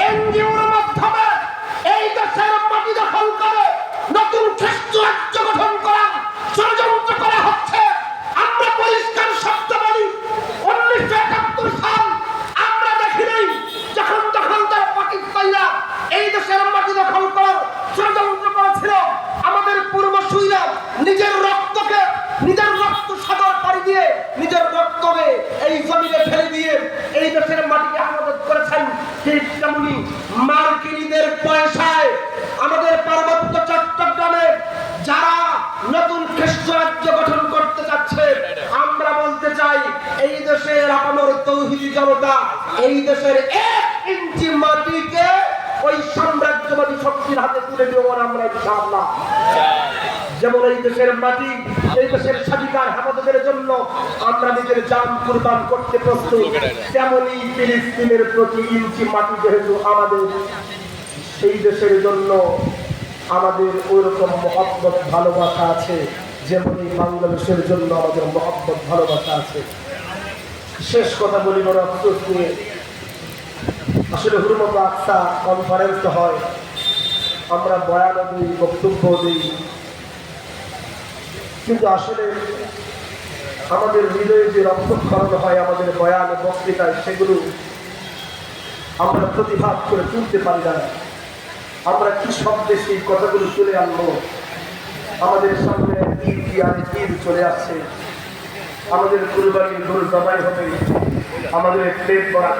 এনজিওর মাধ্যমে এই দেশের মাটি দখল করে নতুন খ্রিস্ট রাজ্য গঠন করার ষড়যন্ত্র করা হচ্ছে। আমরা পরিষ্কার শব্দ বলি, 1971 সাল আমরা দেখি নাই যখন তারা পাকিস্তানিরা এই দেশের মাটি দখল করার ষড়যন্ত্র করেছিল। আমাদের পূর্বসূরীরা নিজের রক্তকে, নিজের রক্ত সাগর পাড়ি দিয়ে, নিজের রক্তকে এই জমিনে ফেলে দিয়ে এই দেশের মাটিকে আমাদের করেছেন। ঠিক তেমনি মার্কিনীদের পয়সায় আমাদের পার্বত্য চট্টগ্রামে যারা নতুন খ্রিস্ট রাজ্য গঠন করতে যাচ্ছে, আমরা বলতে চাই এই দেশের আপনার তৌহিদি জনতা এই দেশের 1 ইঞ্চি মাটিকে ওই সাম্রাজ্যবাদী শক্তির হাতে তুলে দেব না আমরা ইনশাআল্লাহ। যেমন এই দেশের মাটি, এই দেশের স্বাধিকার হেফাজতের জন্য আমরা নিজের জান কুরবান করতে প্রস্তুত, তেমনি ফিলিস্তিনের প্রতি ইঞ্চি মাটি যেহেতু আমাদের, সেই দেশের জন্য আমাদের ওইরকম মহব্বত ভালোবাসা আছে, যেমন এই বাংলাদেশের জন্য আমাদের মহব্বত ভালোবাসা আছে। শেষ কথা বলি বড় আফসোস নিয়ে, আসলে হুরমত আকসা কনফারেন্স হয়, আমরা বয়ান দিই, বক্তব্য দিই, কিন্তু আসলে আমাদের হৃদয়ে যে রক্তক্ষরণ হয় আমাদের বয়ান বক্তৃতায়, সেগুলো আমরা প্রতিভাত করে তুলতে পারি না। আমরা কি শব্দে সেই কথাগুলো তুলে আনবো? আমাদের সামনে ঈদ চলে আসছে, আমাদের কুরবানির গরু জবাই হবে, আমাদের প্লেট ভরা